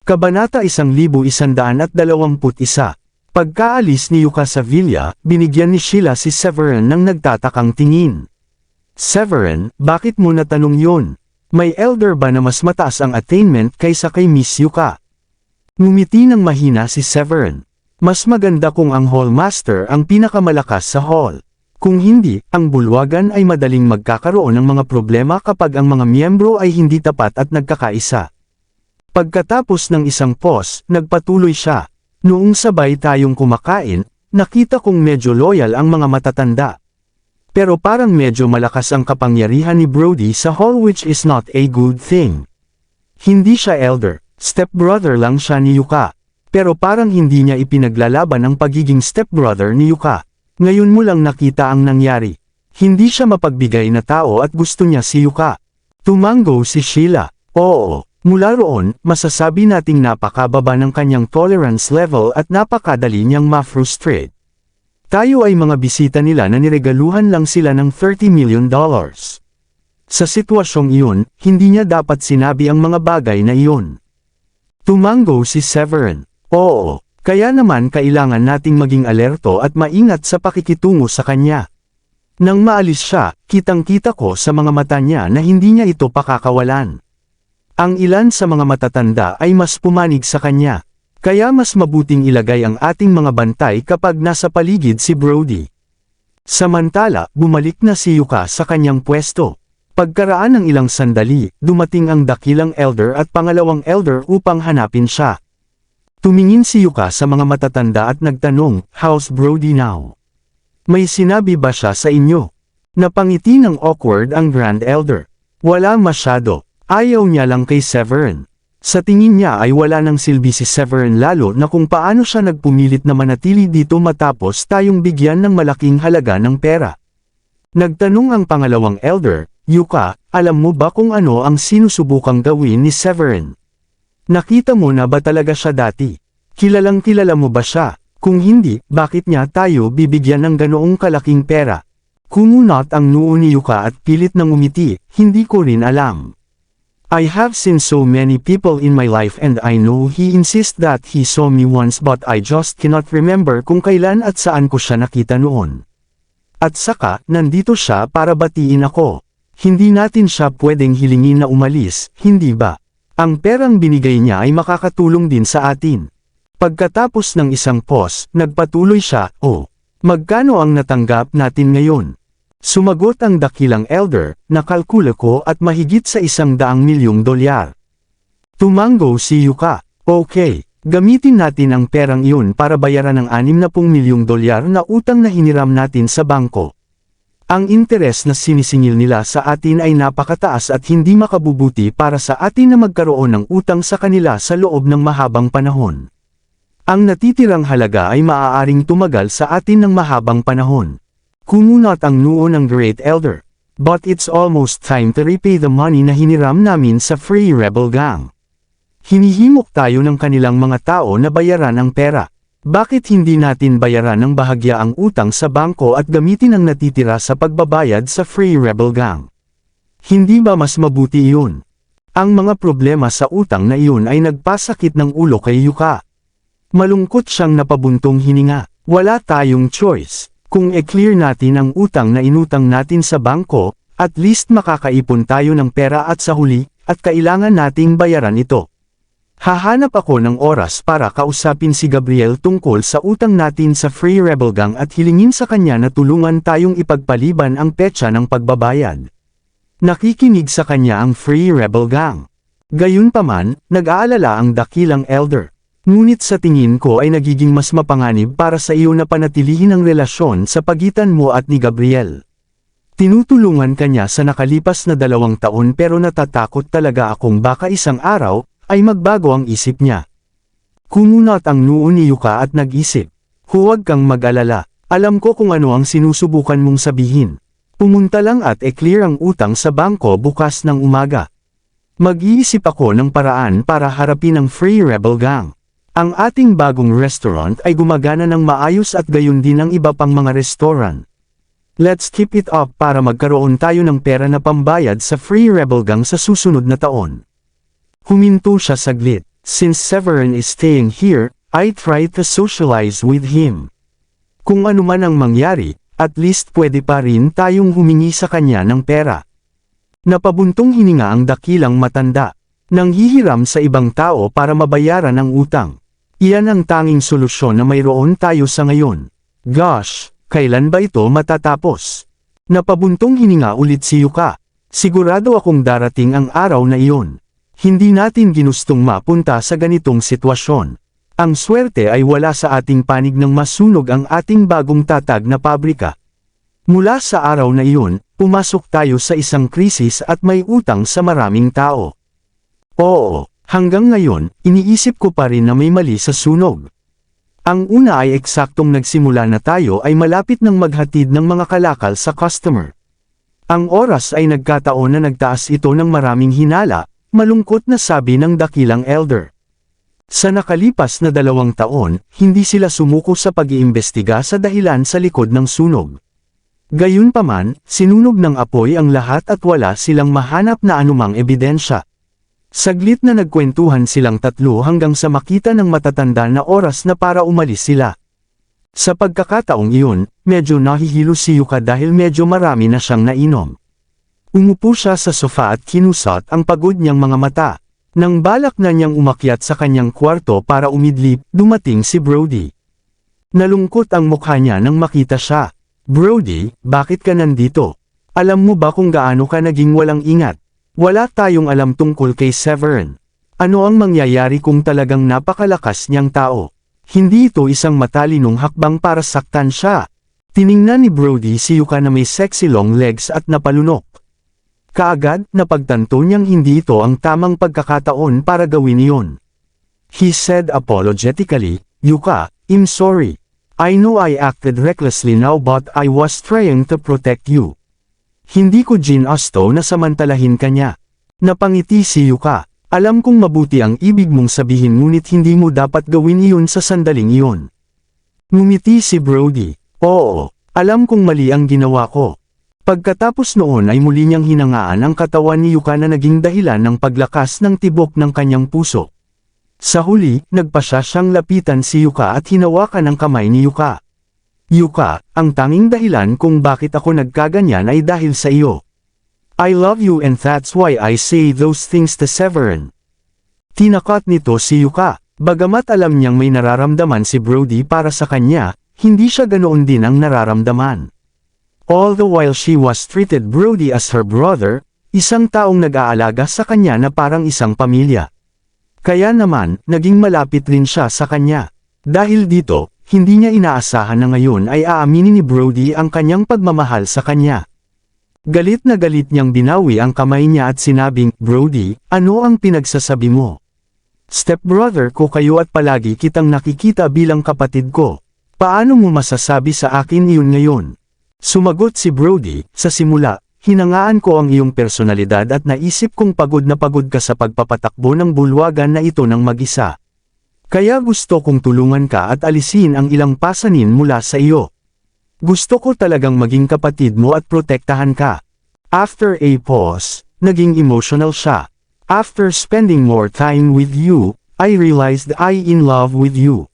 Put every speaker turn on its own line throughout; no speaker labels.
Kabanata 1121. Pagkaalis ni Yuka sa villa, binigyan ni Sheila si Severin ng nagtatakang tingin. Severin, bakit mo natanong yun? May elder ba na mas mataas ang attainment kaysa kay Miss Yuka? Ngumiti ng mahina si Severin. Mas maganda kung ang hallmaster ang pinakamalakas sa hall. Kung hindi, ang bulwagan ay madaling magkakaroon ng mga problema kapag ang mga miyembro ay hindi tapat at nagkakaisa. Pagkatapos ng isang pause, nagpatuloy siya. Noong sabay tayong kumakain, nakita kong medyo loyal ang mga matatanda. Pero parang medyo malakas ang kapangyarihan ni Brody sa hall, which is not a good thing. Hindi siya elder, stepbrother lang siya ni Yuka. Pero parang hindi niya ipinaglalaban ang pagiging stepbrother ni Yuka. Ngayon mo lang nakita ang nangyari. Hindi siya mapagbigay na tao at gusto niya si Yuka. Tumango si Sheila. Oo. Mula roon, masasabi nating napakababa ng kanyang tolerance level at napakadali niyang ma-frustrate. Tayo ay mga bisita nila na niregaluhan lang sila ng $30 million. Sa sitwasyong iyon, hindi niya dapat sinabi ang mga bagay na iyon. Tumango si Severin. Oo, kaya naman kailangan nating maging alerto at maingat sa pakikitungo sa kanya. Nang maalis siya, kitang-kita ko sa mga mata niya na hindi niya ito pakakawalan. Ang ilan sa mga matatanda ay mas pumanig sa kanya. Kaya mas mabuting ilagay ang ating mga bantay kapag nasa paligid si Brody. Samantala, bumalik na si Yuka sa kanyang pwesto. Pagkaraan ng ilang sandali, dumating ang dakilang elder at pangalawang elder upang hanapin siya. Tumingin si Yuka sa mga matatanda at nagtanong, "How's Brody now? May sinabi ba siya sa inyo?" Napangiti ng awkward ang Grand Elder. Wala masyado. Ayaw niya lang kay Severin. Sa tingin niya ay wala nang silbi si Severin, lalo na kung paano siya nagpumilit na manatili dito matapos tayong bigyan ng malaking halaga ng pera. Nagtanong ang pangalawang elder, "Yuka, alam mo ba kung ano ang sinusubukang gawin ni Severin? Nakita mo na ba talaga siya dati? Kilalang kilala mo ba siya? Kung hindi, bakit niya tayo bibigyan ng ganoong kalaking pera?" Kumunot ang noo ni Yuka at pilit nang umiti, "Hindi ko rin alam. I have seen so many people in my life and I know he insists that he saw me once, but I just cannot remember kung kailan at saan ko siya nakita noon. At saka, nandito siya para batiin ako. Hindi natin siya pwedeng hilingin na umalis, hindi ba? Ang perang binigay niya ay makakatulong din sa atin." Pagkatapos ng isang pause, nagpatuloy siya, "Oh, magkano ang natanggap natin ngayon?" Sumagot ang dakilang elder, "Nakalkula ko at mahigit sa $100 milyong." Tumango si Yuka. "Okay, gamitin natin ang perang iyon para bayaran ang $60 milyong na utang na hiniram natin sa bangko. Ang interes na sinisingil nila sa atin ay napakataas at hindi makabubuti para sa atin na magkaroon ng utang sa kanila sa loob ng mahabang panahon. Ang natitirang halaga ay maaaring tumagal sa atin ng mahabang panahon." Kumunot ang noo ng Great Elder. "But it's almost time to repay the money na hiniram namin sa Free Rebel Gang. Hinihimok tayo ng kanilang mga tao na bayaran ang pera. Bakit hindi natin bayaran ng bahagya ang utang sa bangko at gamitin ang natitira sa pagbabayad sa Free Rebel Gang? Hindi ba mas mabuti iyon?" Ang mga problema sa utang na iyon ay nagpasakit ng ulo kay Yuka. Malungkot siyang napabuntong hininga. Wala tayong choice. Kung i-clear natin ang utang na inutang natin sa bangko, at least makakaipon tayo ng pera at sa huli, at kailangan nating bayaran ito. Hahanap ako ng oras para kausapin si Gabriel tungkol sa utang natin sa Free Rebel Gang at hilingin sa kanya na tulungan tayong ipagpaliban ang petsa ng pagbabayad. Nakikinig sa kanya ang Free Rebel Gang. Gayunpaman, nag-aalala ang dakilang elder. Ngunit sa tingin ko ay nagiging mas mapanganib para sa iyo na panatilihin ang relasyon sa pagitan mo at ni Gabriel. Tinutulungan kanya sa nakalipas na 2 taon pero natatakot talaga akong baka isang araw, ay magbago ang isip niya. Kumunot ang noo ni Yuka at nag-isip. "Huwag kang mag-alala. Alam ko kung ano ang sinusubukan mong sabihin. Pumunta lang at e-clear ang utang sa bangko bukas ng umaga. Mag-iisip ako ng paraan para harapin ang Free Rebel Gang. Ang ating bagong restaurant ay gumagana ng maayos at gayon din ang iba pang mga restaurant. Let's keep it up para magkaroon tayo ng pera na pambayad sa Free Rebel Gang sa susunod na taon." Huminto siya saglit. Since Severin is staying here, I try to socialize with him. Kung ano man ang mangyari, at least pwede pa rin tayong humingi sa kanya ng pera. Napabuntong hininga ang dakilang matanda. Nanghihiram sa ibang tao para mabayaran ang utang. Iyan ang tanging solusyon na mayroon tayo sa ngayon. Gosh, kailan ba ito matatapos? Napabuntong hininga ulit si Yuka. Sigurado akong darating ang araw na iyon. Hindi natin ginustong mapunta sa ganitong sitwasyon. Ang swerte ay wala sa ating panig nang masunog ang ating bagong tatag na pabrika. Mula sa araw na iyon, pumasok tayo sa isang krisis at may utang sa maraming tao. Oo, hanggang ngayon, iniisip ko pa rin na may mali sa sunog. Ang una ay eksaktong nagsimula na tayo ay malapit ng maghatid ng mga kalakal sa customer. Ang oras ay nagkataon na nagtaas ito ng maraming hinala, malungkot na sabi ng dakilang elder. Sa nakalipas na 2 taon, hindi sila sumuko sa pag-iimbestiga sa dahilan sa likod ng sunog. Gayunpaman, sinunog ng apoy ang lahat at wala silang mahanap na anumang ebidensya. Saglit na nagkwentuhan silang tatlo hanggang sa makita ng matatanda na oras na para umalis sila. Sa pagkakataong iyon, medyo nahihilo si Yuka dahil medyo marami na siyang nainom. Umupo siya sa sofa at kinusat ang pagod niyang mga mata. Nang balak na niyang umakyat sa kanyang kwarto para umidlip, dumating si Brody. Nalungkot ang mukha niya nang makita siya. Brody, bakit ka nandito? Alam mo ba kung gaano ka naging walang ingat? Wala tayong alam tungkol kay Severin. Ano ang mangyayari kung talagang napakalakas niyang tao? Hindi ito isang matalinong hakbang para saktan siya. Tiningnan ni Brody si Yuka na may sexy long legs at napalunok. Kaagad, napagtanto niyang hindi ito ang tamang pagkakataon para gawin iyon. He said apologetically, Yuka, I'm sorry. I know I acted recklessly now but I was trying to protect you. Hindi ko ginusto na samantalahin ka niya. Napangiti si Yuka. Alam kong mabuti ang ibig mong sabihin ngunit hindi mo dapat gawin iyon sa sandaling iyon. Ngumiti si Brody. Oo, alam kong mali ang ginawa ko. Pagkatapos noon ay muli niyang hinangaan ang katawan ni Yuka na naging dahilan ng paglakas ng tibok ng kanyang puso. Sa huli, nagpasya siyang lapitan si Yuka at hinawakan ang kamay ni Yuka. Yuka, ang tanging dahilan kung bakit ako nagkaganyan ay dahil sa iyo. I love you and that's why I say those things to Severin. Tinakat nito si Yuka. Bagamat alam niyang may nararamdaman si Brody para sa kanya, hindi siya ganoon din ang nararamdaman. All the while she was treated Brody as her brother, isang taong nag-aalaga sa kanya na parang isang pamilya. Kaya naman, naging malapit rin siya sa kanya. Dahil dito, hindi niya inaasahan na ngayon ay aaminin ni Brody ang kanyang pagmamahal sa kanya. Galit na galit niyang binawi ang kamay niya at sinabing, Brody, ano ang pinagsasabi mo? Stepbrother ko kayo at palagi kitang nakikita bilang kapatid ko. Paano mo masasabi sa akin iyon ngayon? Sumagot si Brody, sa simula, hinangaan ko ang iyong personalidad at naisip kong pagod na pagod ka sa pagpapatakbo ng bulwagan na ito ng mag-isa. Kaya gusto kong tulungan ka at alisin ang ilang pasanin mula sa iyo. Gusto ko talagang maging kapatid mo at protektahan ka. After a pause, naging emotional siya. After spending more time with you, I realized I in love with you.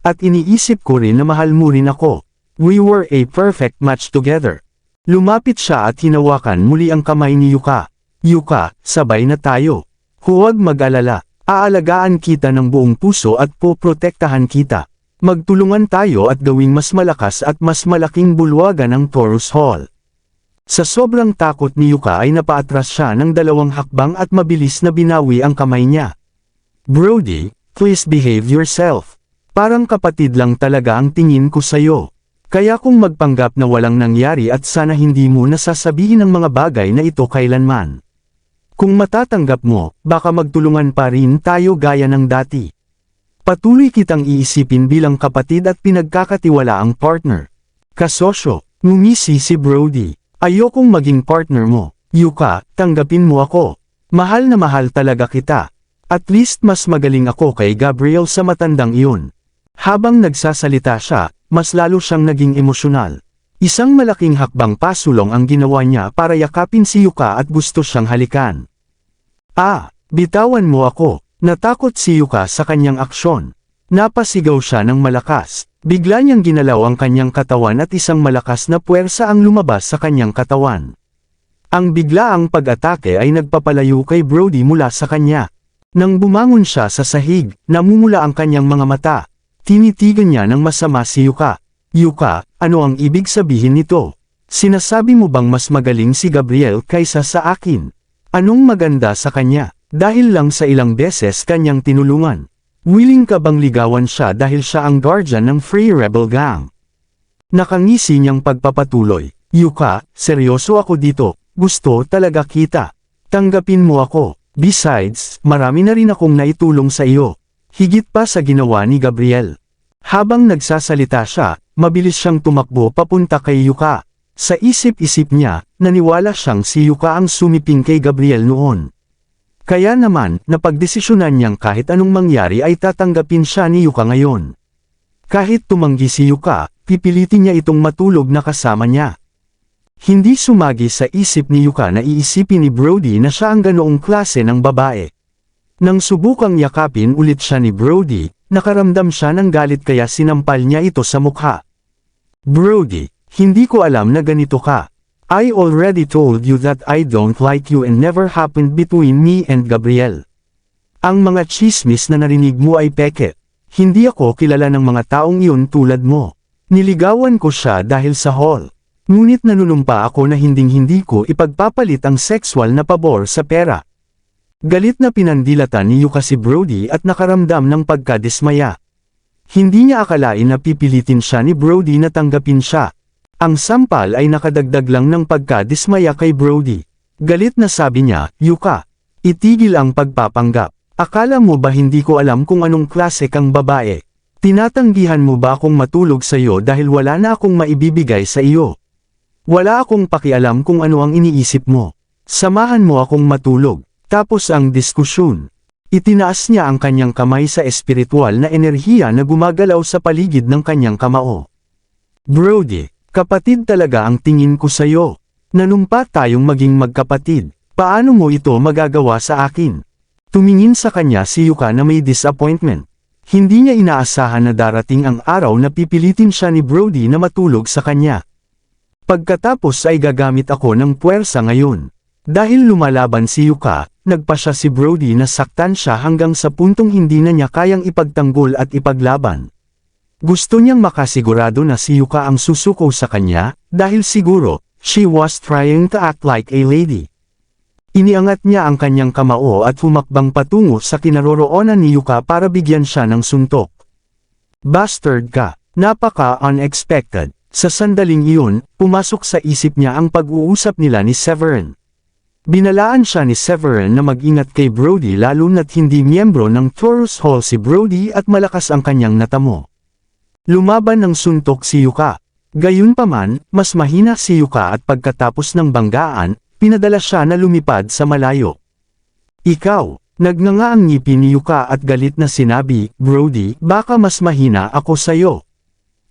At iniisip ko rin na mahal mo rin ako. We were a perfect match together. Lumapit siya at hinawakan muli ang kamay ni Yuka. Yuka, sabay na tayo. Huwag mag-alala. Aalagaan kita ng buong puso at poprotektahan kita. Magtulungan tayo at gawing mas malakas at mas malaking bulwagan ang Taurus Hall. Sa sobrang takot ni Yuka ay napaatras siya ng 2 hakbang at mabilis na binawi ang kamay niya. Brody, please behave yourself. Parang kapatid lang talaga ang tingin ko sa'yo. Kaya kung magpanggap na walang nangyari at sana hindi mo nasasabihin ang mga bagay na ito kailanman. Kung matatanggap mo, baka magtulungan pa rin tayo gaya ng dati. Patuloy kitang iisipin bilang kapatid at pinagkakatiwalaang partner. Kasosyo, ngumisi si Brody. Ayokong maging partner mo. Yuka, tanggapin mo ako. Mahal na mahal talaga kita. At least mas magaling ako kay Gabriel sa matandang iyon. Habang nagsasalita siya, mas lalo siyang naging emosyonal. Isang malaking hakbang pasulong ang ginawa niya para yakapin si Yuka at gusto siyang halikan. Bitawan mo ako. Natakot si Yuka sa kanyang aksyon. Napasigaw siya ng malakas. Bigla niyang ginalaw ang kanyang katawan at isang malakas na puwersa ang lumabas sa kanyang katawan. Ang biglaang pag-atake ay nagpapalayo kay Brody mula sa kanya. Nang bumangon siya sa sahig, namumula ang kanyang mga mata. Tinitigan niya ng masama si Yuka. Yuka, ano ang ibig sabihin nito? Sinasabi mo bang mas magaling si Gabriel kaysa sa akin? Anong maganda sa kanya? Dahil lang sa ilang beses kanyang tinulungan. Willing ka bang ligawan siya dahil siya ang guardian ng Free Rebel Gang? Nakangisi niyang pagpapatuloy. Yuka, seryoso ako dito. Gusto talaga kita. Tanggapin mo ako. Besides, marami na rin akong naitulong sa iyo. Higit pa sa ginawa ni Gabriel. Habang nagsasalita siya, mabilis siyang tumakbo papunta kay Yuka. Sa isip-isip niya, naniwala siyang si Yuka ang sumiping kay Gabriel noon. Kaya naman, napagdesisyonan niyang kahit anong mangyari ay tatanggapin siya ni Yuka ngayon. Kahit tumanggi si Yuka, pipilitin niya itong matulog na kasama niya. Hindi sumagi sa isip ni Yuka na iisipin ni Brody na siya ang ganoong klase ng babae. Nang subukang yakapin ulit siya ni Brody, nakaramdam siya ng galit kaya sinampal niya ito sa mukha. Brody, hindi ko alam na ganito ka. I already told you that I don't like you and never happened between me and Gabriel. Ang mga chismis na narinig mo ay peke. Hindi ako kilala ng mga taong iyon tulad mo. Niligawan ko siya dahil sa hall. Ngunit nanunumpa ako na hinding-hindi ko ipagpapalit ang sexual na pabor sa pera. Galit na pinandilatan ni Yuka si Brody at nakaramdam ng pagkadismaya. Hindi niya akalain na pipilitin siya ni Brody na tanggapin siya. Ang sampal ay nakadagdag lang ng pagkadismaya kay Brody. Galit na sabi niya, Yuka, itigil ang pagpapanggap. Akala mo ba hindi ko alam kung anong klase kang babae? Tinatanggihan mo ba akong matulog sa iyo dahil wala na akong maibibigay sa iyo? Wala akong pakialam kung ano ang iniisip mo. Samahan mo akong matulog. Tapos ang diskusyon. Itinaas niya ang kanyang kamay sa espiritual na enerhiya na gumagalaw sa paligid ng kanyang kamao. Brody, kapatid talaga ang tingin ko sa iyo. Nanumpa tayong maging magkapatid. Paano mo ito magagawa sa akin? Tumingin sa kanya si Yuka na may disappointment. Hindi niya inaasahan na darating ang araw na pipilitin siya ni Brody na matulog sa kanya. Pagkatapos ay gagamit ako ng puwersa ngayon. Dahil lumalaban si Yuka, nagpa siya si Brody na saktan siya hanggang sa puntong hindi na niya kayang ipagtanggol at ipaglaban. Gusto niyang makasigurado na si Yuka ang susuko sa kanya, dahil siguro, she was trying to act like a lady. Iniangat niya ang kanyang kamao at humakbang patungo sa kinaroroonan ni Yuka para bigyan siya ng suntok. Bastard ka, napaka-unexpected. Sa sandaling iyon, pumasok sa isip niya ang pag-uusap nila ni Severin. Binalaan siya ni Severin na mag-ingat kay Brody lalo na't hindi miyembro ng Taurus Hall si Brody at malakas ang kanyang natamo. Lumaban ng suntok si Yuka. Gayunpaman, mas mahina si Yuka at pagkatapos ng banggaan, pinadala siya na lumipad sa malayo. Ikaw, nagnanga ang ngipin ni Yuka at galit na sinabi, Brody, baka mas mahina ako sayo.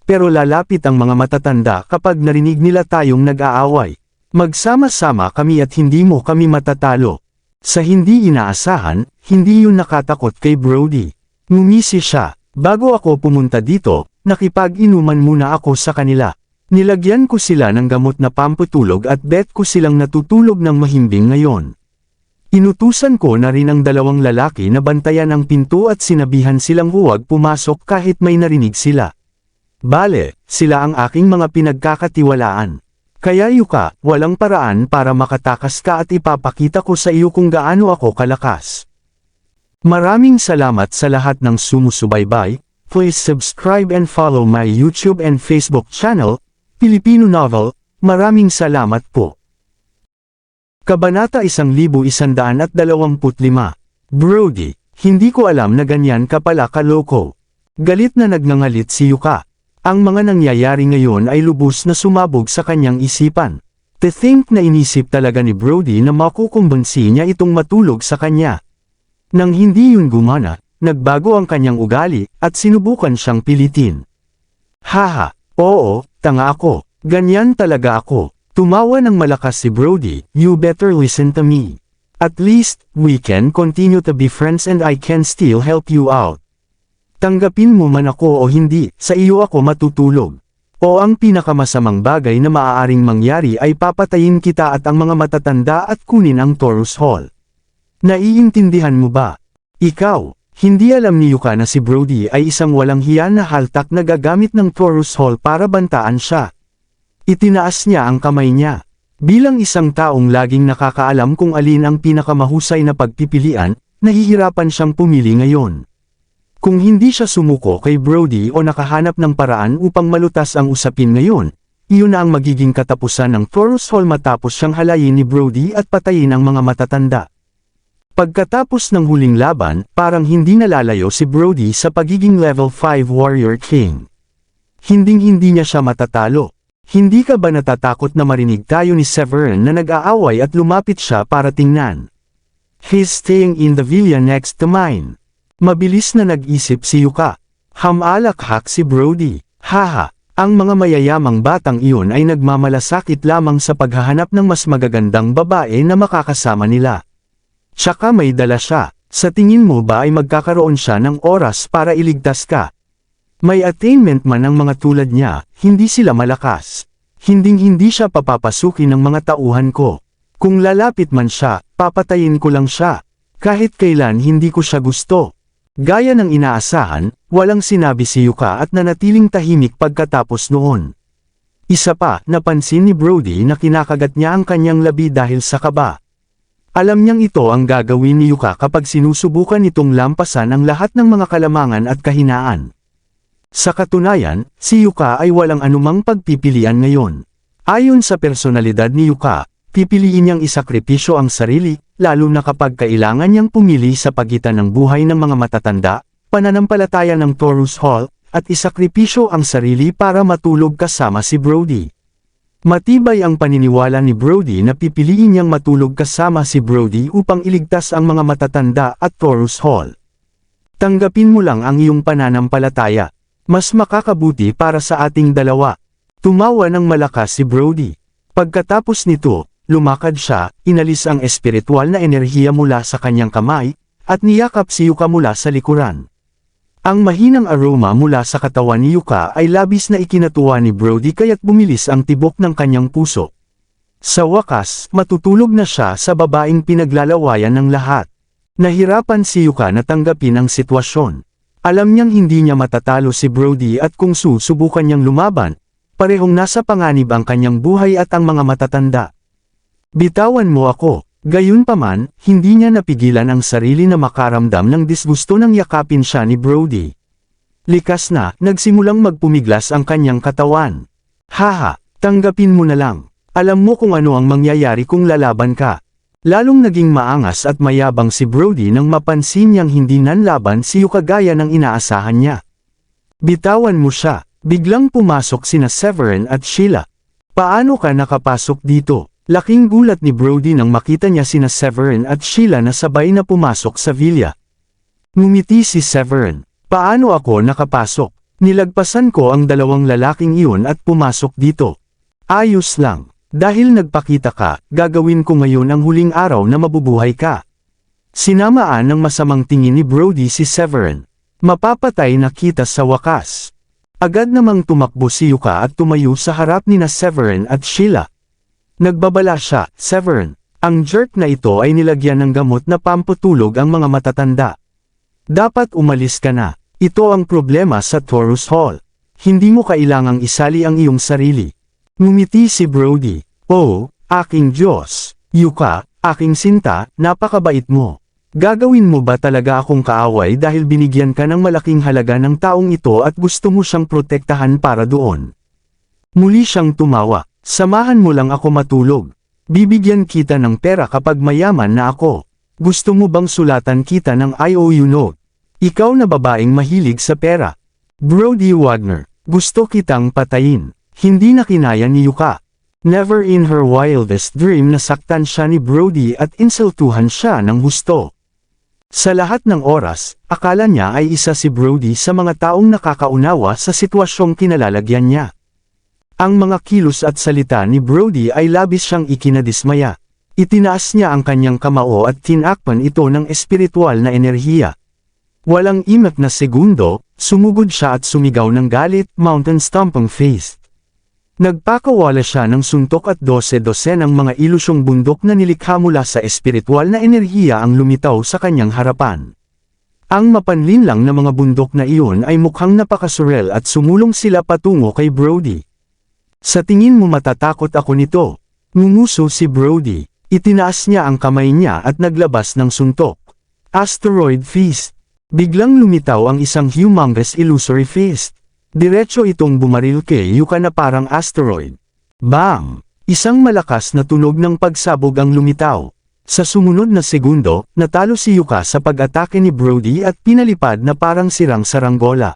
Pero lalapit ang mga matatanda kapag narinig nila tayong nag-aaway. Magsama-sama kami at hindi mo kami matatalo. Sa hindi inaasahan, hindi yun nakatakot kay Brody. Ngumisi siya. Bago ako pumunta dito, nakipag-inuman muna ako sa kanila. Nilagyan ko sila ng gamot na pampatulog at bet ko silang natutulog ng mahimbing ngayon. Inutusan ko na rin ang dalawang lalaki na bantayan ang pinto at sinabihan silang huwag pumasok kahit may narinig sila. Bale, sila ang aking mga pinagkakatiwalaan. Kaya Yuka, walang paraan para makatakas ka at ipapakita ko sa iyo kung gaano ako kalakas. Maraming salamat sa lahat ng sumusubaybay. Please subscribe and follow my YouTube and Facebook channel, Filipino Novel. Maraming salamat po. Kabanata 1125. Brody, hindi ko alam na ganyan ka pala kaloko. Galit na nagngangalit si Yuka. Ang mga nangyayari ngayon ay lubos na sumabog sa kanyang isipan. To think na inisip talaga ni Brody na makukumbinsi niya itong matulog sa kanya. Nang hindi yun gumana, nagbago ang kanyang ugali, at sinubukan siyang pilitin. Haha, oo, tanga ako, ganyan talaga ako. Tumawa ng malakas si Brody, you better listen to me. At least, we can continue to be friends and I can still help you out. Tanggapin mo man ako o hindi, sa iyo ako matutulog. O ang pinakamasamang bagay na maaaring mangyari ay papatayin kita at ang mga matatanda at kunin ang Taurus Hall. Naiintindihan mo ba? Ikaw, hindi alam ni Yuka na si Brody ay isang walang hiya na haltak na gagamit ng Taurus Hall para bantaan siya. Itinaas niya ang kamay niya. Bilang isang taong laging nakakaalam kung alin ang pinakamahusay na pagpipilian, nahihirapan siyang pumili ngayon. Kung hindi siya sumuko kay Brody o nakahanap ng paraan upang malutas ang usapin ngayon, iyon na ang magiging katapusan ng Taurus Hall matapos siyang halayin ni Brody at patayin ang mga matatanda. Pagkatapos ng huling laban, parang hindi nalalayo si Brody sa pagiging level 5 Warrior King. Hinding-hindi niya siya matatalo. Hindi ka ba natatakot na marinig tayo ni Severin na nag-aaway at lumapit siya para tingnan? He's staying in the villa next to mine. Mabilis na nag-isip si Yuka. Hamalakhak si Brody. Haha, ang mga mayayamang batang iyon ay nagmamalasakit lamang sa paghahanap ng mas magagandang babae na makakasama nila. Tsaka may dala siya. Sa tingin mo ba ay magkakaroon siya ng oras para iligtas ka? May attainment man ang mga tulad niya, hindi sila malakas. Hinding-hindi siya papapasukin ng mga tauhan ko. Kung lalapit man siya, papatayin ko lang siya. Kahit kailan hindi ko siya gusto. Gaya ng inaasahan, walang sinabi si Yuka at nanatiling tahimik pagkatapos noon. Isa pa, napansin ni Brody na kinakagat niya ang kanyang labi dahil sa kaba. Alam niyang ito ang gagawin ni Yuka kapag sinusubukan nitong lampasan ang lahat ng mga kalamangan at kahinaan. Sa katunayan, si Yuka ay walang anumang pagpipilian ngayon. Ayon sa personalidad ni Yuka, pipiliin niyang isakripisyo ang sarili, lalo na kapag kailangan niyang pumili sa pagitan ng buhay ng mga matatanda, pananampalataya ng Taurus Hall, at isakripisyo ang sarili para matulog kasama si Brody. Matibay ang paniniwala ni Brody na pipiliin niyang matulog kasama si Brody upang iligtas ang mga matatanda at Taurus Hall. Tanggapin mo lang ang iyong pananampalataya. Mas makakabuti para sa ating dalawa. Tumawa ng malakas si Brody. Pagkatapos nito, lumakad siya, inalis ang espiritual na enerhiya mula sa kanyang kamay, at niyakap si Yuka mula sa likuran. Ang mahinang aroma mula sa katawan ni Yuka ay labis na ikinatuwa ni Brody kaya't bumilis ang tibok ng kanyang puso. Sa wakas, matutulog na siya sa babaeng pinaglalawayan ng lahat. Nahirapan si Yuka na tanggapin ang sitwasyon. Alam niyang hindi niya matatalo si Brody at kung susubukan niyang lumaban, parehong nasa panganib ang kanyang buhay at ang mga matatanda. Bitawan mo ako. Gayunpaman, hindi niya napigilan ang sarili na makaramdam ng disgusto nang yakapin siya ni Brody. Likas na, nagsimulang magpumiglas ang kanyang katawan. Haha, tanggapin mo na lang. Alam mo kung ano ang mangyayari kung lalaban ka. Lalong naging maangas at mayabang si Brody nang mapansin niyang hindi nanlaban si Yuka gaya ng inaasahan niya. Bitawan mo siya. Biglang pumasok sina Severin at Sheila. Paano ka nakapasok dito? Laking gulat ni Brody nang makita niya sina Severin at Sheila na sabay na pumasok sa villa. Ngumiti si Severin. Paano ako nakapasok? Nilagpasan ko ang dalawang lalaking iyon at pumasok dito. Ayos lang. Dahil nagpakita ka, gagawin ko ngayon ang huling araw na mabubuhay ka. Sinamaan ng masamang tingin ni Brody si Severin. Mapapatay na kita sa wakas. Agad namang tumakbo si Yuka at tumayo sa harap ni na Severin at Sheila. Nagbabala siya, Severin. Ang jerk na ito ay nilagyan ng gamot na pampatulog ang mga matatanda. Dapat umalis ka na. Ito ang problema sa Taurus Hall. Hindi mo kailangang isali ang iyong sarili. Ngumiti si Brody. Oh, aking Diyos. Yuka, aking sinta, napakabait mo. Gagawin mo ba talaga akong kaaway dahil binigyan ka ng malaking halaga ng taong ito at gusto mo siyang protektahan para doon? Muli siyang tumawa. Samahan mo lang ako matulog. Bibigyan kita ng pera kapag mayaman na ako. Gusto mo bang sulatan kita ng IOU note? Ikaw na babaeng mahilig sa pera. Brody Wagner, gusto kitang patayin. Hindi na kinaya ni Yuka. Never in her wildest dream nasaktan siya ni Brody at insultuhan siya ng husto. Sa lahat ng oras, akala niya ay isa si Brody sa mga taong nakakaunawa sa sitwasyong kinalalagyan niya. Ang mga kilos at salita ni Brody ay labis siyang ikinadismaya. Itinaas niya ang kanyang kamao at tinakpan ito ng espiritual na enerhiya. Walang imak na segundo, sumugod siya at sumigaw ng galit, Mountain Stomping Fist. Nagpakawala siya ng suntok at 12 ng mga ilusyong bundok na nilikha mula sa espiritual na enerhiya ang lumitaw sa kanyang harapan. Ang mapanlinlang na mga bundok na iyon ay mukhang napakasurreal at sumulong sila patungo kay Brody. Sa tingin mo matatakot ako nito? Ngumuso si Brody. Itinaas niya ang kamay niya at naglabas ng suntok. Asteroid Fist. Biglang lumitaw ang isang humongous illusory fist. Diretso itong bumaril kay Yuka na parang asteroid. Bang! Isang malakas na tunog ng pagsabog ang lumitaw. Sa sumunod na segundo, natalo si Yuka sa pag-atake ni Brody at pinalipad na parang sirang saranggola.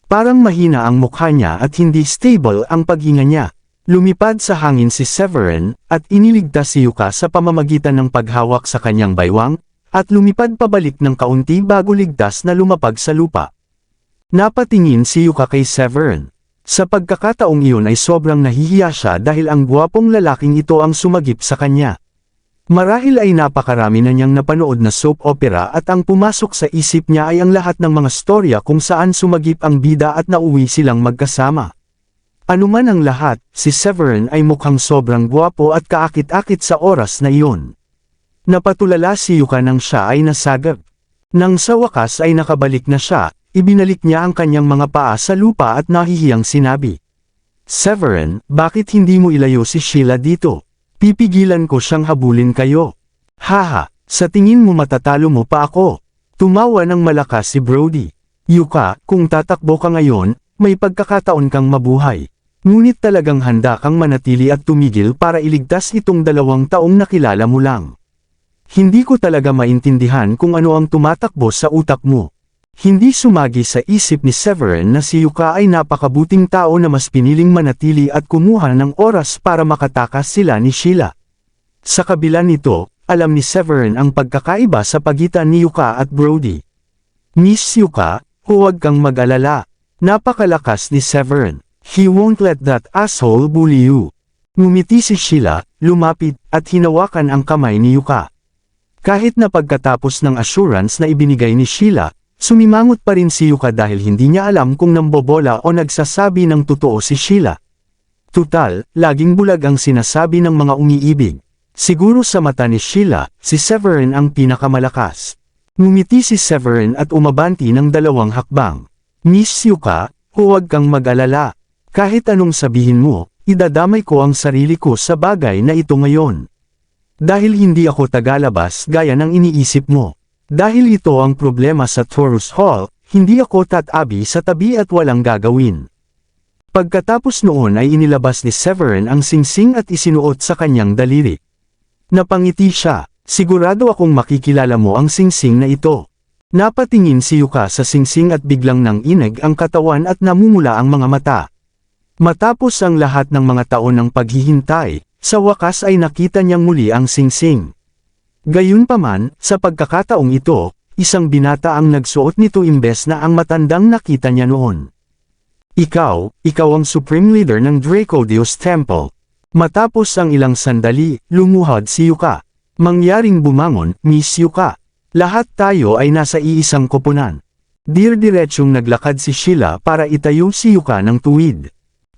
Parang mahina ang mukha niya at hindi stable ang paghinga niya. Lumipad sa hangin si Severin, at iniligtas si Yuka sa pamamagitan ng paghawak sa kanyang baywang, at lumipad pabalik ng kaunti bago ligtas na lumapag sa lupa. Napatingin si Yuka kay Severin. Sa pagkakataong iyon ay sobrang nahihiya siya dahil ang gwapong lalaking ito ang sumagip sa kanya. Marahil ay napakarami na niyang napanood na soap opera at ang pumasok sa isip niya ay ang lahat ng mga storya kung saan sumagip ang bida at nauwi silang magkasama. Anuman ang lahat, si Severin ay mukhang sobrang gwapo at kaakit-akit sa oras na iyon. Napatulala si Yuka nang siya ay nasagap. Nang sa wakas ay nakabalik na siya, ibinalik niya ang kanyang mga paa sa lupa at nahihiyang sinabi. Severin, bakit hindi mo ilayo si Sheila dito? Pipigilan ko siyang habulin kayo. Haha, sa tingin mo matatalo mo pa ako. Tumawa ng malakas si Brody. Yuka, kung tatakbo ka ngayon, may pagkakataon kang mabuhay. Ngunit talagang handa kang manatili at tumigil para iligtas itong 2 taong nakilala mo lang. Hindi ko talaga maintindihan kung ano ang tumatakbo sa utak mo. Hindi sumagi sa isip ni Severin na si Yuka ay napakabuting tao na mas piniling manatili at kumuha ng oras para makatakas sila ni Sheila. Sa kabila nito, alam ni Severin ang pagkakaiba sa pagitan ni Yuka at Brody. Miss Yuka, huwag kang mag-alala. Napakalakas ni Severin. He won't let that asshole bully you. Ngumiti si Sheila, lumapit, at hinawakan ang kamay ni Yuka. Kahit na pagkatapos ng assurance na ibinigay ni Sheila, sumimangot pa rin si Yuka dahil hindi niya alam kung nambobola o nagsasabi ng totoo si Sheila. Tutal, laging bulag ang sinasabi ng mga umiibig. Siguro sa mata ni Sheila, si Severin ang pinakamalakas. Ngumiti si Severin at umabanti ng 2 hakbang. Miss Yuka, huwag kang mag-alala. Kahit anong sabihin mo, idadamay ko ang sarili ko sa bagay na ito ngayon. Dahil hindi ako tagalabas gaya ng iniisip mo. Dahil ito ang problema sa Taurus Hall, hindi ako tatabi sa tabi at walang gagawin. Pagkatapos noon ay inilabas ni Severin ang singsing at isinuot sa kanyang daliri. Napangiti siya, sigurado akong makikilala mo ang singsing na ito. Napatingin si Yuka sa singsing at biglang nanginig ang katawan at namumula ang mga mata. Matapos ang lahat ng mga taon ng paghihintay, sa wakas ay nakita niyang muli ang singsing. Gayunpaman, sa pagkakataong ito, isang binata ang nagsuot nito imbes na ang matandang nakita niya noon. Ikaw ang Supreme Leader ng Dracodius Temple. Matapos ang ilang sandali, lumuhod si Yuka. Mangyaring bumangon, Miss Yuka. Lahat tayo ay nasa iisang koponan. Dir-diretsyong naglakad si Sheila para itayo si Yuka ng tuwid.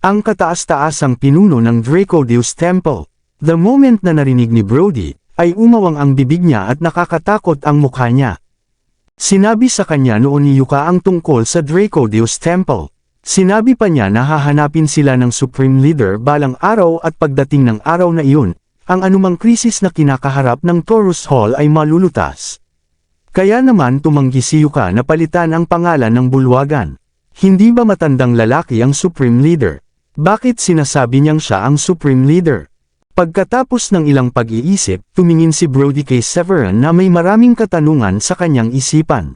Ang kataas-taasang pinuno ng Dracodius Temple. The moment na narinig ni Brody, ay umawang ang bibig niya at nakakatakot ang mukha niya. Sinabi sa kanya noon ni Yuka ang tungkol sa Dracodius Temple. Sinabi pa niya na hahanapin sila ng Supreme Leader balang araw at pagdating ng araw na iyon, ang anumang krisis na kinakaharap ng Taurus Hall ay malulutas. Kaya naman tumanggi si Yuka na palitan ang pangalan ng bulwagan. Hindi ba matandang lalaki ang Supreme Leader? Bakit sinasabi niyang siya ang Supreme Leader? Pagkatapos ng ilang pag-iisip, tumingin si Brody kay Severin na may maraming katanungan sa kanyang isipan.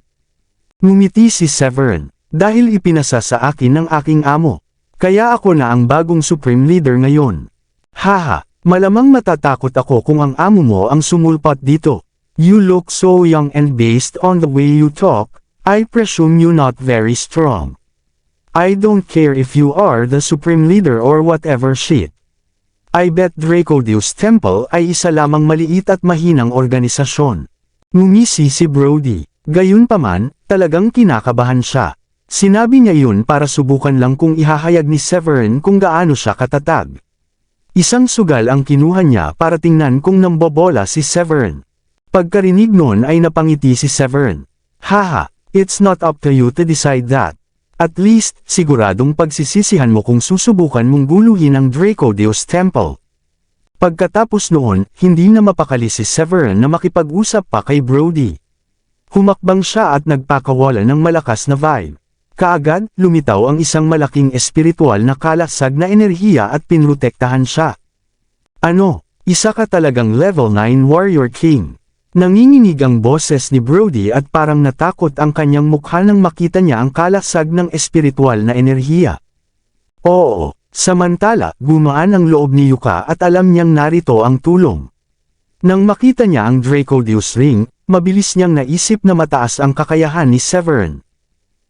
Ngumiti si Severin, dahil ipinasa sa akin ng aking amo. Kaya ako na ang bagong Supreme Leader ngayon. Haha, malamang matatakot ako kung ang amo mo ang sumulpat dito. You look so young and based on the way you talk, I presume you're not very strong. I don't care if you are the Supreme Leader or whatever shit. I bet Dracodeus Temple ay isa lamang maliit at mahinang organisasyon. Ngumisi si Brody. Gayunpaman, talagang kinakabahan siya. Sinabi niya yun para subukan lang kung ihahayag ni Severin kung gaano siya katatag. Isang sugal ang kinuha niya para tingnan kung nambobola si Severin. Pagkarinig noon ay napangiti si Severin. Haha, it's not up to you to decide that. At least, siguradong pagsisisihan mo kung susubukan mong guluhin ang Dracodeus Temple. Pagkatapos noon, hindi na mapakali si Severin na makipag-usap pa kay Brody. Humakbang siya at nagpakawala ng malakas na vibe. Kaagad, lumitaw ang isang malaking espiritual na kalasag na enerhiya at pinrotektahan siya. Ano, isa ka talagang level 9 warrior king. Nanginginig ang boses ni Brody at parang natakot ang kanyang mukha nang makita niya ang kalasag ng espiritual na enerhiya. Oo, samantala, gumaan ang loob ni Yuka at alam niyang narito ang tulong. Nang makita niya ang Dracodeus ring, mabilis niyang naisip na mataas ang kakayahan ni Severin.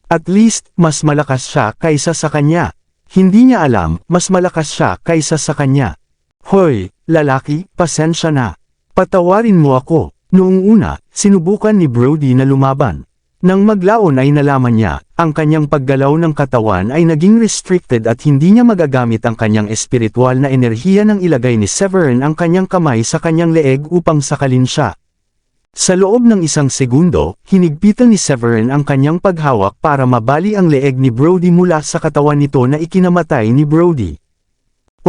At least, mas malakas siya kaysa sa kanya. Hindi niya alam, mas malakas siya kaysa sa kanya. Hoy, lalaki, pasensya na. Patawarin mo ako. Noong una, sinubukan ni Brody na lumaban. Nang maglaon ay nalaman niya, ang kanyang paggalaw ng katawan ay naging restricted at hindi niya magagamit ang kanyang espiritual na enerhiya nang ilagay ni Severin ang kanyang kamay sa kanyang leeg upang sakalin siya. Sa loob ng isang segundo, hinigpitan ni Severin ang kanyang paghawak para mabali ang leeg ni Brody mula sa katawan nito na ikinamatay ni Brody.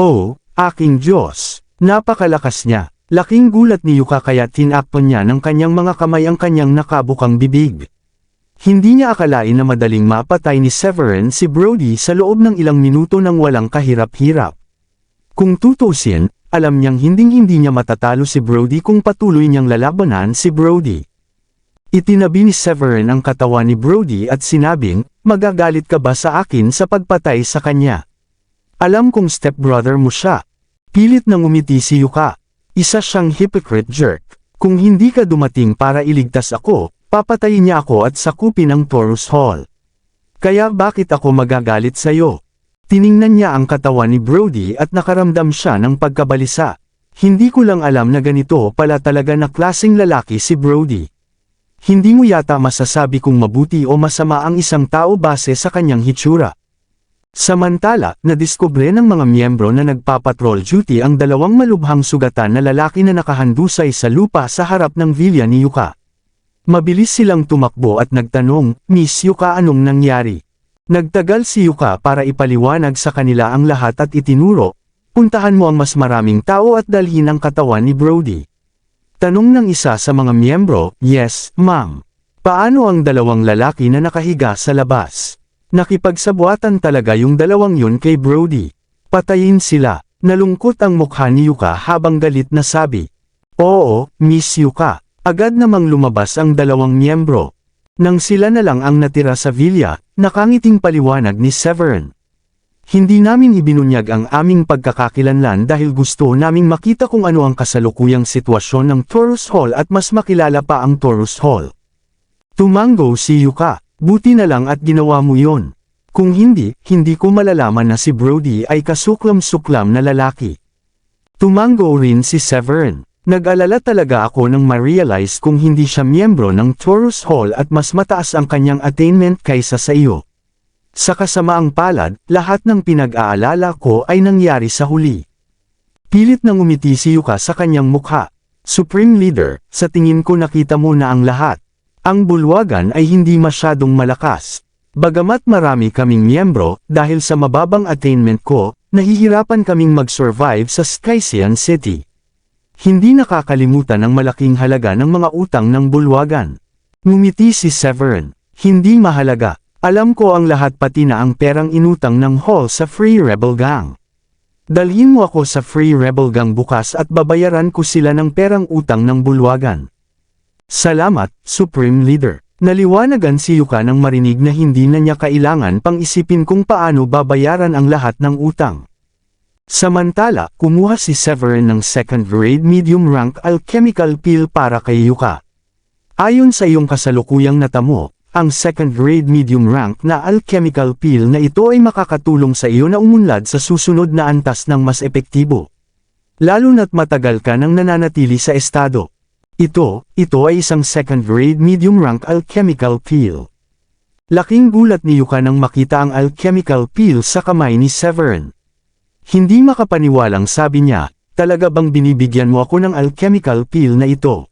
Oh, aking Diyos! Napakalakas niya! Laking gulat ni Yuka kaya tinakpan niya ng kanyang mga kamay ang kanyang nakabukang bibig. Hindi niya akalain na madaling mapatay ni Severin si Brody sa loob ng ilang minuto nang walang kahirap-hirap. Kung tutusin, alam niyang hinding-hindi niya matatalo si Brody kung patuloy niyang lalabanan si Brody. Itinabi ni Severin ang katawan ni Brody at sinabing, magagalit ka ba sa akin sa pagpatay sa kanya? Alam kong stepbrother mo siya. Pilit nang umiti si Yuka. Isa siyang hypocrite jerk. Kung hindi ka dumating para iligtas ako, papatayin niya ako at sakupin ang Taurus Hall. Kaya bakit ako magagalit sa'yo? Tiningnan niya ang katawan ni Brody at nakaramdam siya ng pagkabalisa. Hindi ko lang alam na ganito pala talaga na klaseng lalaki si Brody. Hindi mo yata masasabi kung mabuti o masama ang isang tao base sa kanyang hitsura. Samantala, nadiskubre ng mga miyembro na nagpapatrol duty ang dalawang malubhang sugatan na lalaki na nakahandusay sa lupa sa harap ng villa ni Yuka. Mabilis silang tumakbo at nagtanong, Miss Yuka, anong nangyari? Nagtagal si Yuka para ipaliwanag sa kanila ang lahat at itinuro, puntahan mo ang mas maraming tao at dalhin ang katawan ni Brody. Tanong ng isa sa mga miyembro, yes, ma'am. Paano ang dalawang lalaki na nakahiga sa labas? Nakipagsabuatan talaga yung dalawang yun kay Brody. Patayin sila. Nalungkot ang mukha ni Yuka habang galit na sabi. Oo, Miss Yuka. Agad namang lumabas ang dalawang miyembro. Nang sila na lang ang natira sa villa, nakangiting paliwanag ni Severin. Hindi namin ibinunyag ang aming pagkakakilanlan dahil gusto naming makita kung ano ang kasalukuyang sitwasyon ng Taurus Hall at mas makilala pa ang Taurus Hall. Tumango si Yuka. Buti na lang at ginawa mo yon. Kung hindi, hindi ko malalaman na si Brody ay kasuklam-suklam na lalaki. Tumango rin si Severin. Nag-alala talaga ako nang ma-realize kung hindi siya miyembro ng Taurus Hall at mas mataas ang kanyang attainment kaysa sa iyo. Sa kasamaang palad, lahat ng pinag-aalala ko ay nangyari sa huli. Pilit nang umiti si Yuka sa kanyang mukha. Supreme Leader, sa tingin ko nakita mo na ang lahat. Ang bulwagan ay hindi masyadong malakas. Bagamat marami kaming miyembro, dahil sa mababang attainment ko, nahihirapan kaming mag-survive sa Skysian City. Hindi nakakalimutan ang malaking halaga ng mga utang ng bulwagan. Ngumiti si Severin. Hindi mahalaga. Alam ko ang lahat pati na ang perang inutang ng Hall sa Free Rebel Gang. Dalhin mo ako sa Free Rebel Gang bukas at babayaran ko sila ng perang utang ng bulwagan. Salamat, Supreme Leader. Naliwanagan si Yuka nang marinig na hindi na niya kailangan pang isipin kung paano babayaran ang lahat ng utang. Samantala, kumuha si Severin ng second-grade medium-rank alchemical pill para kay Yuka. Ayon sa iyong kasalukuyang natamo, ang second-grade medium-rank na alchemical pill na ito ay makakatulong sa iyo na umunlad sa susunod na antas ng mas epektibo. Lalo na't matagal ka nang nananatili sa estado. Ito ay isang second-grade medium-rank alchemical peel. Laking gulat ni Yuka nang makita ang alchemical peel sa kamay ni Severin. Hindi makapaniwalang sabi niya, talaga bang binibigyan mo ako ng alchemical peel na ito?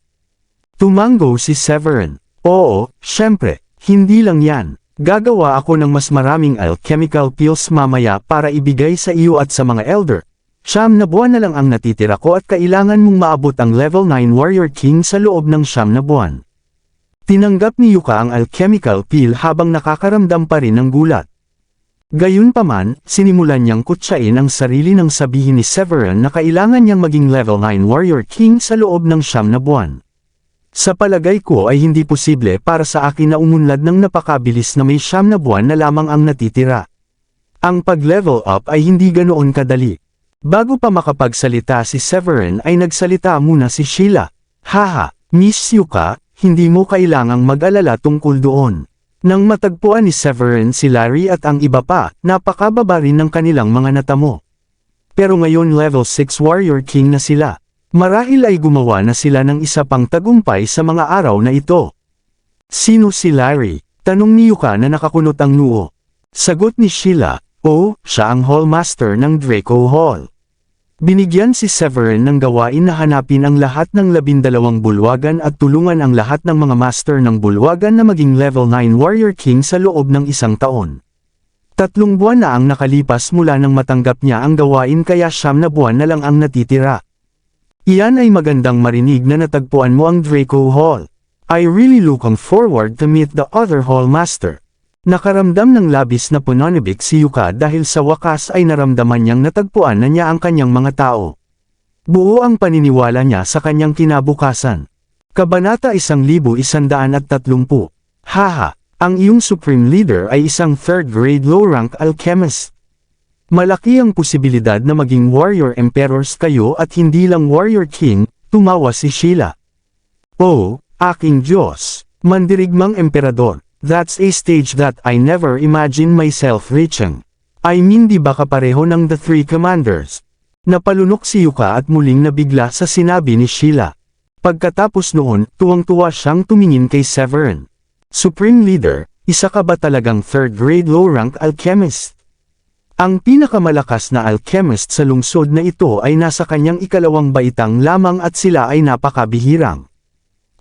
Tumango si Severin. Oo, syempre, hindi lang yan. Gagawa ako ng mas maraming alchemical pills mamaya para ibigay sa iyo at sa mga elder. 9 na buwan na lang ang natitira ko at kailangan mong maabot ang level 9 Warrior King sa loob ng 9 na buwan. Tinanggap ni Yuka ang alchemical pill habang nakakaramdam pa rin ng gulat. Gayunpaman, sinimulan niyang kutsain ang sarili nang sabihin ni Severin na kailangan niyang maging level 9 Warrior King sa loob ng 9 na buwan. Sa palagay ko ay hindi posible para sa akin na umunlad ng napakabilis na may 9 na buwan na lamang ang natitira. Ang pag-level up ay hindi ganoon kadali. Bago pa makapagsalita si Severin ay nagsalita muna si Sheila. Haha, Miss Yuka, hindi mo kailangang mag-alala tungkol doon. Nang matagpuan ni Severin si Larry at ang iba pa, napakababa rin ng kanilang mga natamo. Pero ngayon level 6 Warrior King na sila. Marahil ay gumawa na sila ng isa pang tagumpay sa mga araw na ito. Sino si Larry? Tanong ni Yuka na nakakunot ang noo. Sagot ni Sheila, siya ang Hallmaster ng Draco Hall. Binigyan si Severin ng gawain na hanapin ang lahat ng 12 bulwagan at tulungan ang lahat ng mga master ng bulwagan na maging level 9 Warrior King sa loob ng 1 taon. 3 buwan na ang nakalipas mula nang matanggap niya ang gawain kaya 9 na buwan na lang ang natitira. Iyan ay magandang marinig na natagpuan mo ang Draco Hall. I really looking forward to meet the other Hallmaster. Nakaramdam ng labis na pananabik si Yuka dahil sa wakas ay naramdaman niyang natagpuan na niya ang kanyang mga tao. Buo ang paniniwala niya sa kanyang kinabukasan. Kabanata 1130. Haha, ang iyong Supreme Leader ay isang third-grade low-rank alchemist. Malaki ang posibilidad na maging Warrior Emperors kayo at hindi lang Warrior King, tumawa si Sheila. Aking Diyos, mandirigmang emperador, that's a stage that I never imagined myself reaching. I mean di ba kapareho ng The Three Commanders? Napalunok si Yuka at muling nabigla sa sinabi ni Sheila. Pagkatapos noon, tuwang-tuwa siyang tumingin kay Severin. Supreme Leader, isa ka ba talagang third-grade low-rank alchemist? Ang pinakamalakas na alchemist sa lungsod na ito ay nasa kanyang 2 baitang lamang at sila ay napakabihirang.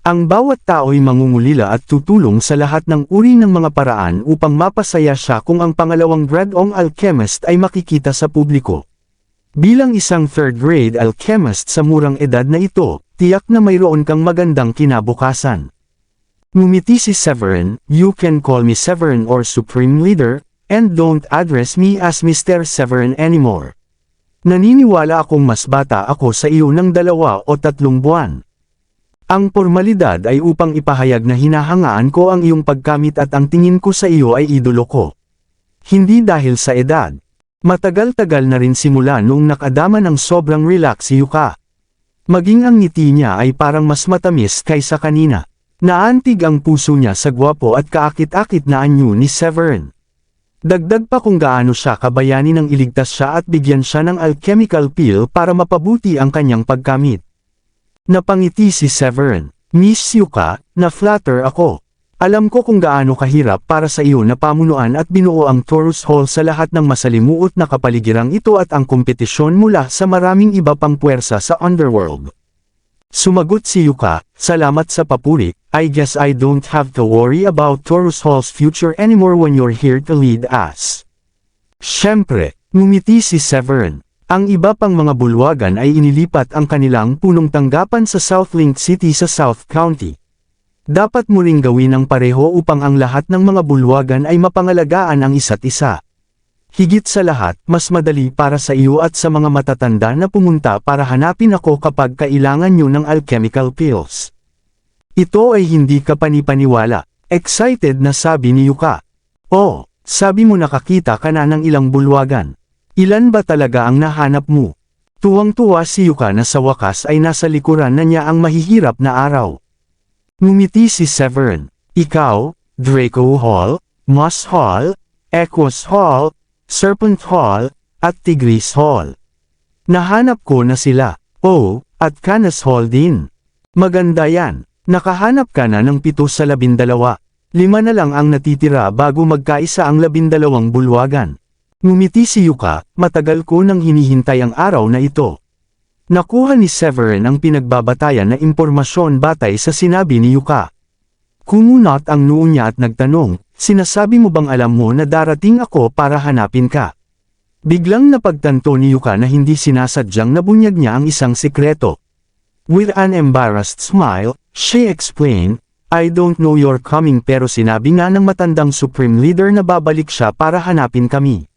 Ang bawat tao'y mangungulila at tutulong sa lahat ng uri ng mga paraan upang mapasaya siya kung ang pangalawang gradong alchemist ay makikita sa publiko. Bilang isang third-grade alchemist sa murang edad na ito, tiyak na mayroon kang magandang kinabukasan. Ngumiti si Severin, you can call me Severin or Supreme Leader, and don't address me as Mr. Severin anymore. Naniniwala akong mas bata ako sa iyo ng 2 o 3 buwan. Ang pormalidad ay upang ipahayag na hinahangaan ko ang iyong pagkamit at ang tingin ko sa iyo ay idolo ko. Hindi dahil sa edad. Matagal-tagal na rin simula noong nakadama ng sobrang relax si Yuka. Maging ang ngiti niya ay parang mas matamis kaysa kanina. Naantig ang puso niya sa gwapo at kaakit-akit na anyo ni Severin. Dagdag pa kung gaano siya kabayani nang iligtas siya at bigyan siya ng alchemical pill para mapabuti ang kanyang pagkamit. Napangiti si Severin. Miss Yuka, na-flatter ako. Alam ko kung gaano kahirap para sa iyo na pamunuan at binuo ang Taurus Hall sa lahat ng masalimuot na kapaligirang ito at ang kompetisyon mula sa maraming iba pang puwersa sa underworld. Sumagot si Yuka, salamat sa papuri, I guess I don't have to worry about Taurus Hall's future anymore when you're here to lead us. Siyempre, ngumiti si Severin. Ang iba pang mga bulwagan ay inilipat ang kanilang punong tanggapan sa Southlink City sa South County. Dapat mo ring gawin ang pareho upang ang lahat ng mga bulwagan ay mapangalagaan ang isa't isa. Higit sa lahat, mas madali para sa iyo at sa mga matatanda na pumunta para hanapin ako kapag kailangan nyo ng alchemical pills. Ito ay hindi ka panipaniwala. Excited na sabi ni Yuka. Sabi mo nakakita ka na ng ilang bulwagan. Ilan ba talaga ang nahanap mo? Tuwang-tuwa si Yuka na sa wakas ay nasa likuran na niya ang mahihirap na araw. Ngumiti si Severin. Ikaw, Draco Hall, Moss Hall, Equus Hall, Serpent Hall, at Tigris Hall. Nahanap ko na sila. Oh, at Canas Hall din. Maganda yan. Nakahanap ka na ng 7 sa 12. 5 na lang ang natitira bago magkaisa ang 12 bulwagan. Ngumiti si Yuka, matagal ko nang hinihintay ang araw na ito. Nakuha ni Severin ang pinagbabatayan na impormasyon batay sa sinabi ni Yuka. Kumunat ang noo niya at nagtanong, sinasabi mo bang alam mo na darating ako para hanapin ka? Biglang napagtanto ni Yuka na hindi sinasadyang nabunyag niya ang isang sikreto. With an embarrassed smile, she explained, I don't know you're coming pero sinabi nga ng matandang Supreme Leader na babalik siya para hanapin kami.